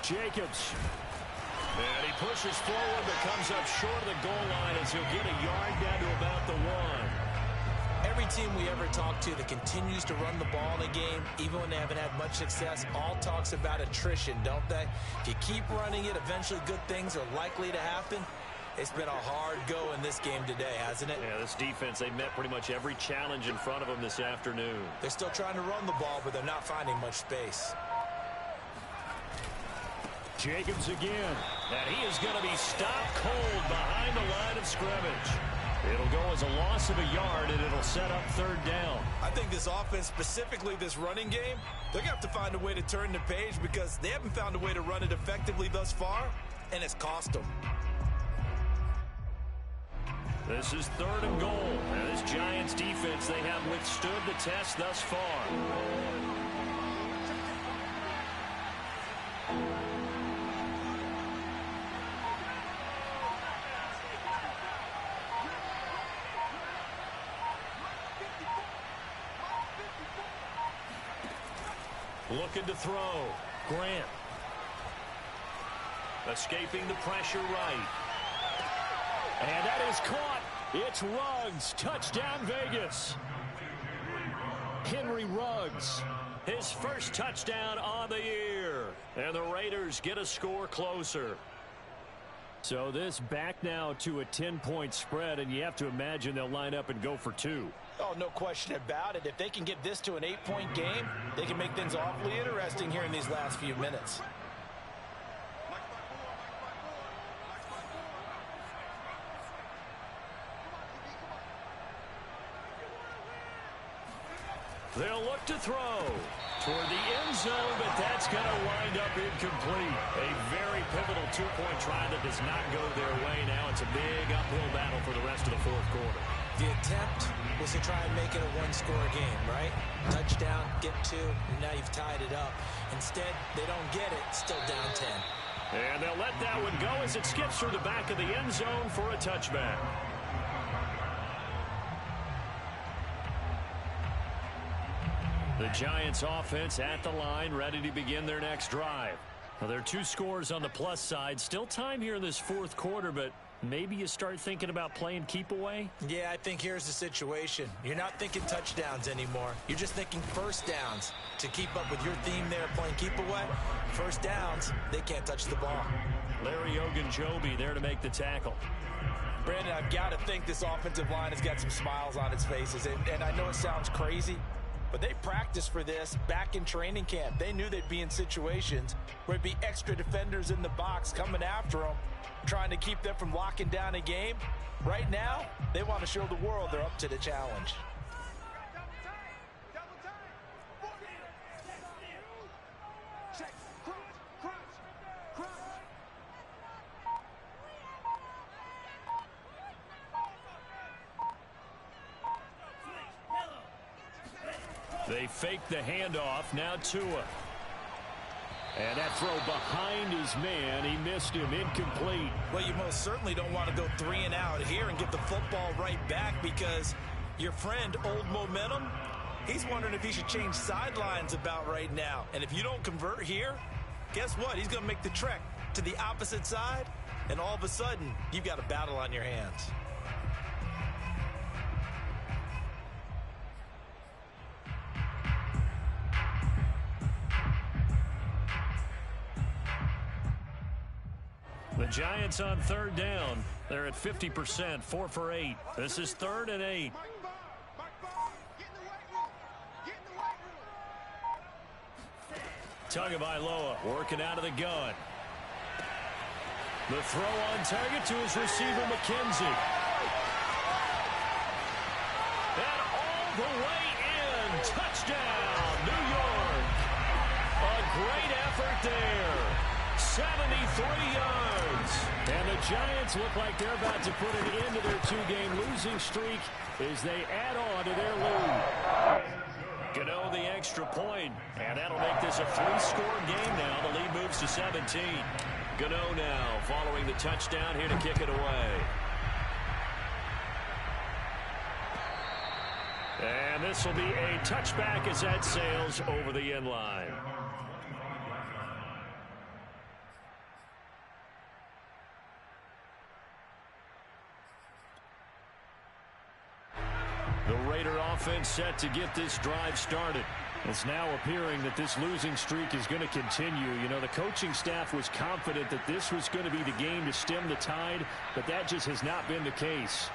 Jacobs. And he pushes forward but comes up short of the goal line as he'll get a yard down to about the 1. Every team we ever talk to that continues to run the ball in a game, even when they haven't had much success, all talks about attrition, don't they? If you keep running it, eventually good things are likely to happen. It's been a hard go in this game today, hasn't it? Yeah, this defense, they met pretty much every challenge in front of them this afternoon. They're still trying to run the ball, but they're not finding much space. Jacobs again. And he is going to be stopped cold behind the line of scrimmage. It'll go as a loss of a yard, and it'll set up 3rd down. I think this offense, specifically this running game, they're going to have to find a way to turn the page because they haven't found a way to run it effectively thus far, and it's cost them. This is 3rd and goal. And this Giants defense, they have withstood the test thus far. Looking to throw. Grant. Escaping the pressure right. And that is caught. It's Ruggs. Touchdown, Vegas. Henry Ruggs. His first touchdown on the year. And the Raiders get a score closer. So this back now to a 10-point spread, and you have to imagine they'll line up and go for 2. Oh, no question about it. If they can get this to an 8-point game, they can make things awfully interesting here in these last few minutes. They'll look to throw toward the end zone, but that's going to wind up incomplete. A very pivotal 2-point try that does not go their way. Now it's a big uphill battle for the rest of the 4th quarter. The attempt was to try and make it a 1-score game, right? Touchdown, get 2, and now you've tied it up. Instead, they don't get it, still down 10. And they'll let that one go as it skips through the back of the end zone for a touchback. The Giants offense at the line, ready to begin their next drive. Well, there are 2 scores on the plus side. Still time here in this 4th quarter, but maybe you start thinking about playing keep away? Yeah, I think here's the situation. You're not thinking touchdowns anymore. You're just thinking first downs. To keep up with your theme there, playing keep away, first downs, they can't touch the ball. Larry Ogunjobi there to make the tackle. Brandon, I've got to think this offensive line has got some smiles on its faces. And I know it sounds crazy, but they practiced for this back in training camp. They knew they'd be in situations where it'd be extra defenders in the box coming after them, trying to keep them from locking down a game. Right now, they want to show the world they're up to the challenge. They fake the handoff. Now Tua. And that throw behind his man. He missed him. Incomplete. Well, you most certainly don't want to go 3 and out here and get the football right back, because your friend, Old Momentum, he's wondering if he should change sidelines about right now. And if you don't convert here, guess what? He's going to make the trek to the opposite side, and all of a sudden, you've got a battle on your hands. The Giants on 3rd down. They're at 50%, 4 for 8. This is 3rd and 8. Tagovailoa working out of the gun. The throw on target to his receiver, McKenzie. And all the way in. Touchdown, New York. A great effort there. 73 yards. And the Giants look like they're about to put an end to their 2-game losing streak as they add on to their lead. Gano the extra point, and that'll make this a 3-score game now. The lead moves to 17. Gano now following the touchdown here to kick it away. And this will be a touchback as that sails over the end line. The Raider offense set to get this drive started. It's now appearing that this losing streak is going to continue. You know, the coaching staff was confident that this was going to be the game to stem the tide, but that just has not been the case.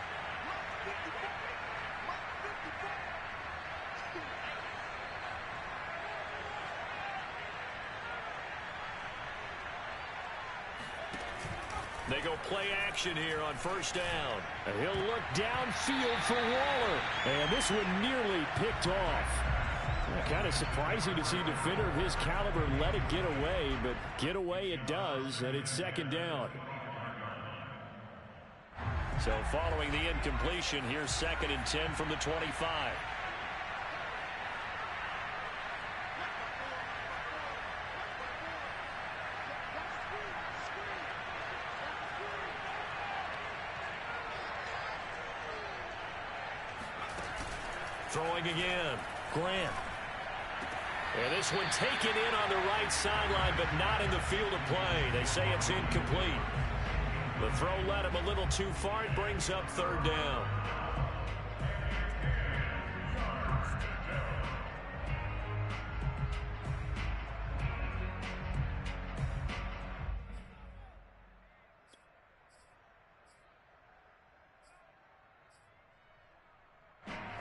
They go play action here on 1st down. And he'll look downfield for Waller. And this one nearly picked off. Kind of surprising to see a defender of his caliber let it get away, but get away it does, and it's 2nd down. So following the incompletion, here's 2nd and 10 from the 25. Throwing again, Grant. And this one taken in on the right sideline, but not in the field of play. They say it's incomplete. The throw led him a little too far. It brings up 3rd down.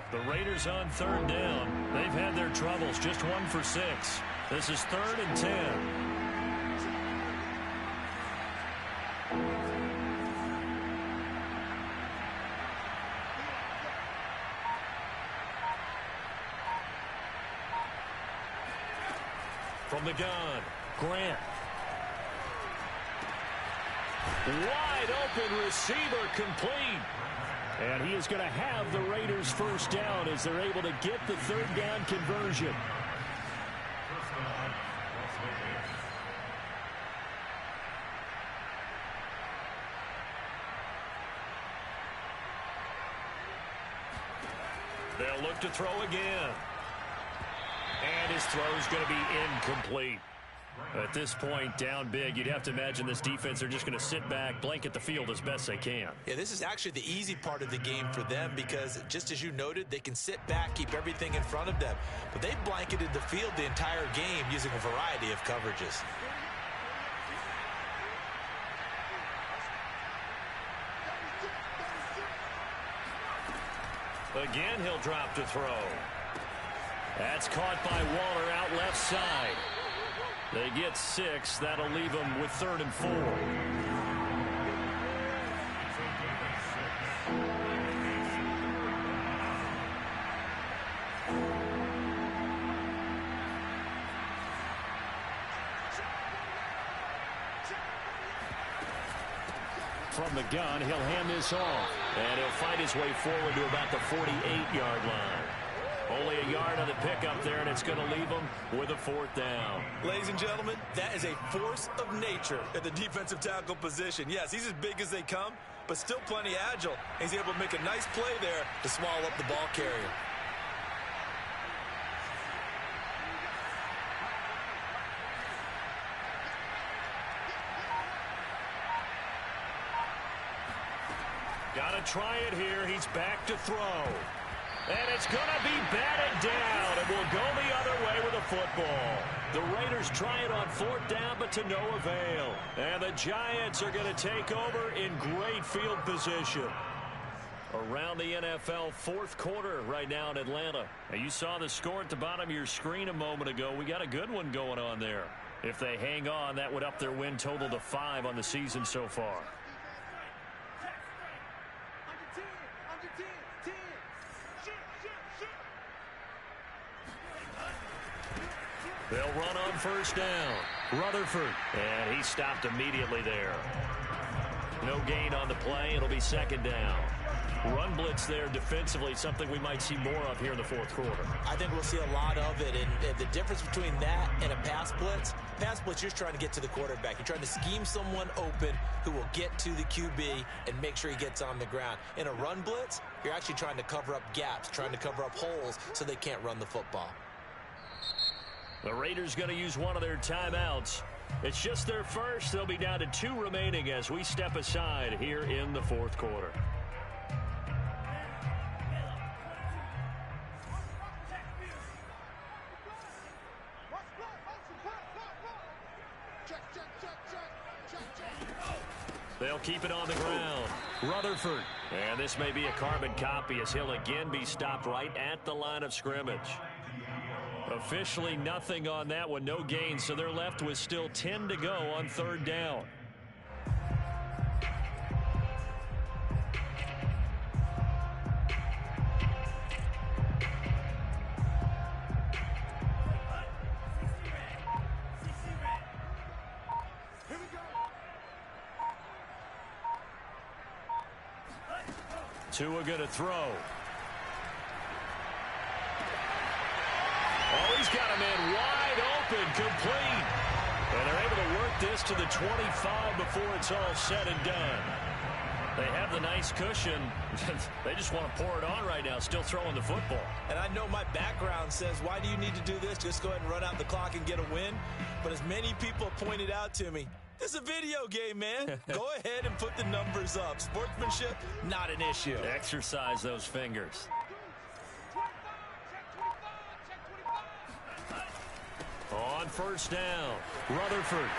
The Raiders on 3rd down. They've had their troubles, just 1 for 6. This is 3rd and 10. From the gun, Grant. Wide open receiver, complete. And he is going to have the Raiders 1st down as they're able to get the 3rd down conversion. They'll look to throw again. And his throw is going to be incomplete. At this point, down big, you'd have to imagine this defense are just going to sit back, blanket the field as best they can. Yeah, this is actually the easy part of the game for them, because just as you noted, they can sit back, keep everything in front of them. But they've blanketed the field the entire game using a variety of coverages. Again, he'll drop to throw. That's caught by Waller out left side. They get 6. That'll leave them with 3rd and 4. From the gun, he'll hand this off. And he'll fight his way forward to about the 48-yard line. Only a yard on the pickup there, and it's going to leave them with a 4th down. Ladies and gentlemen, that is a force of nature at the defensive tackle position. Yes, he's as big as they come, but still plenty agile. He's able to make a nice play there to swallow up the ball carrier. Got to try it here. He's back to throw. And it's going to be batted down, and will go the other way with a football. The Raiders try it on 4th down, but to no avail. And the Giants are going to take over in great field position. Around the NFL 4th quarter right now in Atlanta. And you saw the score at the bottom of your screen a moment ago. We got a good one going on there. If they hang on, that would up their win total to 5 on the season so far. They'll run on 1st down. Rutherford. And he stopped immediately there. No gain on the play. It'll be 2nd down. Run blitz there defensively, something we might see more of here in the 4th quarter. I think we'll see a lot of it. And the difference between that and a pass blitz, you're trying to get to the quarterback. You're trying to scheme someone open who will get to the QB and make sure he gets on the ground. In a run blitz, you're actually trying to cover up gaps, trying to cover up holes so they can't run the football. The Raiders going to use one of their timeouts. It's just their first. They'll be down to 2 remaining as we step aside here in the 4th quarter. They'll keep it on the ground. Rutherford. And this may be a carbon copy as he'll again be stopped right at the line of scrimmage. Officially nothing on that one, no gain, so they're left with still 10 to go on 3rd down. Tua going to throw. Oh, he's got a man wide open, complete. And they're able to work this to the 25 before it's all said and done. They have the nice cushion. They just want to pour it on right now, still throwing the football. And I know my background says, why do you need to do this? Just go ahead and run out the clock and get a win. But as many people pointed out to me, this is a video game, man. Go ahead and put the numbers up. Sportsmanship, not an issue. Exercise those fingers. On 1st down, Rutherford.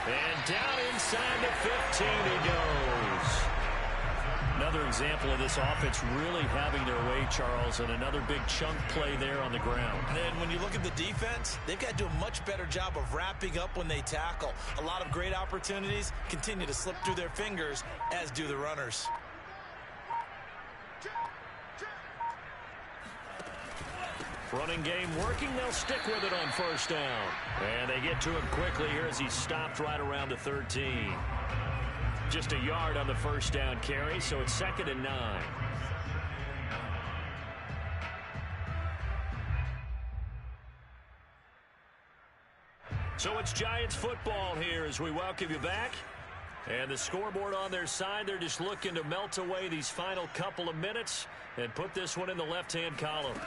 And down inside the 15 he goes. Another example of this offense really having their way, Charles, and another big chunk play there on the ground. And when you look at the defense, they've got to do a much better job of wrapping up when they tackle. A lot of great opportunities continue to slip through their fingers, as do the runners. Running game working. They'll stick with it on 1st down. And they get to him quickly here as he's stopped right around the 13. Just a yard on the 1st down carry, so it's 2nd and 9. So it's Giants football here as we welcome you back. And the scoreboard on their side, they're just looking to melt away these final couple of minutes and put this one in the left-hand column.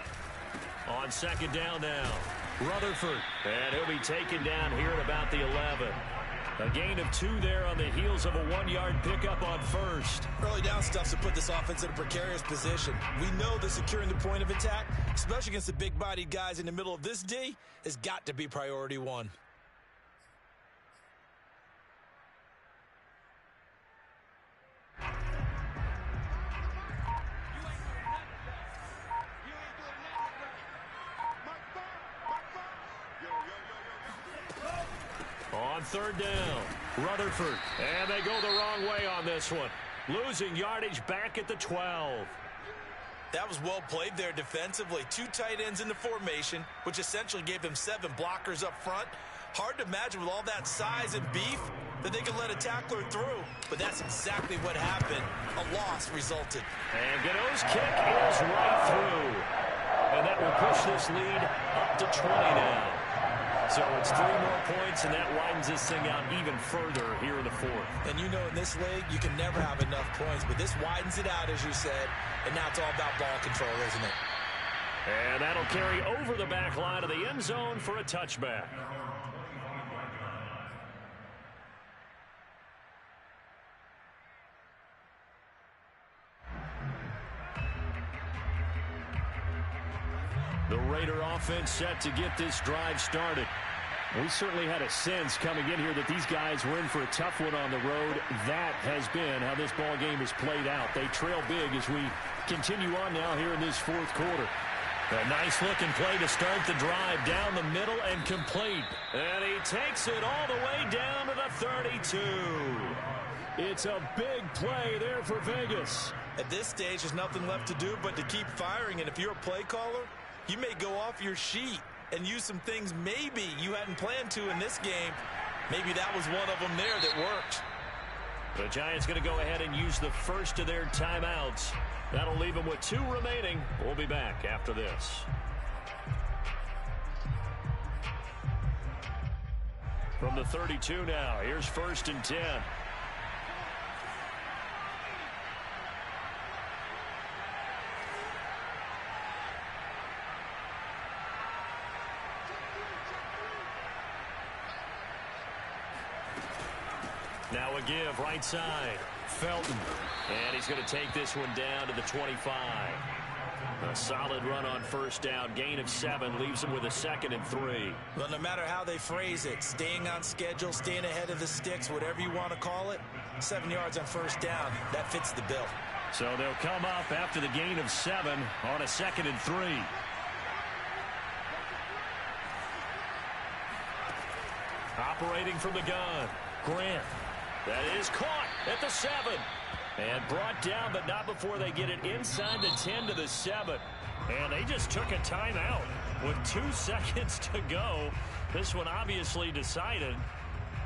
On 2nd down now, Rutherford. And he'll be taken down here at about the 11. A gain of 2 there on the heels of a 1-yard pickup on 1st. Early down stuff to put this offense in a precarious position. We know that securing the point of attack, especially against the big-bodied guys in the middle of this D, has got to be priority 1. On 3rd down, Rutherford. And they go the wrong way on this one. Losing yardage back at the 12. That was well played there defensively. 2 tight ends in the formation, which essentially gave them 7 blockers up front. Hard to imagine with all that size and beef that they could let a tackler through. But that's exactly what happened. A loss resulted. And Gano's kick is right through. And that will push this lead up to 20 now. So it's 3 more points, and that widens this thing out even further here in the fourth. And you know in this league, you can never have enough points, but this widens it out, as you said, and now it's all about ball control, isn't it? And that'll carry over the back line of the end zone for a touchback. The Raider offense set to get this drive started. We certainly had a sense coming in here that these guys were in for a tough one on the road. That has been how this ball game has played out. They trail big as we continue on now here in this fourth quarter. A nice-looking play to start the drive down the middle and complete. And he takes it all the way down to the 32. It's a big play there for Vegas. At this stage, there's nothing left to do but to keep firing. And if you're a play caller, you may go off your sheet and use some things maybe you hadn't planned to in this game. Maybe that was one of them there that worked. The Giants going to go ahead and use the first of their timeouts. That'll leave them with 2 remaining. We'll be back after this. From the 32 now, here's 1st and 10. Now a give right side. Felton. And he's going to take this one down to the 25. A solid run on first down. Gain of 7 leaves him with a 2nd and 3. Well, no matter how they phrase it, staying on schedule, staying ahead of the sticks, whatever you want to call it, 7 yards on first down, that fits the bill. So they'll come up after the gain of 7 on a 2nd and 3. Operating from the gun, Grant. That is caught at the 7. And brought down, but not before they get it inside the 10 to the 7. And they just took a timeout with 2 seconds to go. This one obviously decided.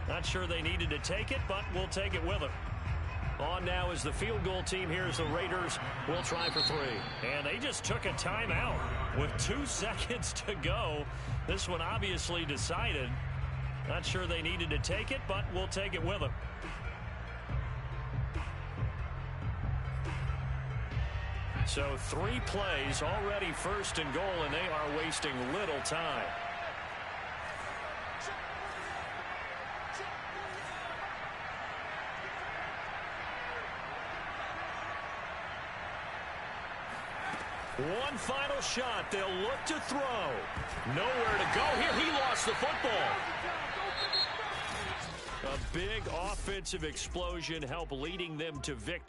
Not sure they needed to take it, but we'll take it with them. On now is the field goal team. Here's the Raiders. We'll try for 3. And they just took a timeout with 2 seconds to go. This one obviously decided. Not sure they needed to take it, but we'll take it with them. So 3 plays, already 1st and goal, and they are wasting little time. One final shot. They'll look to throw. Nowhere to go here. He lost the football. A big offensive explosion helped leading them to victory.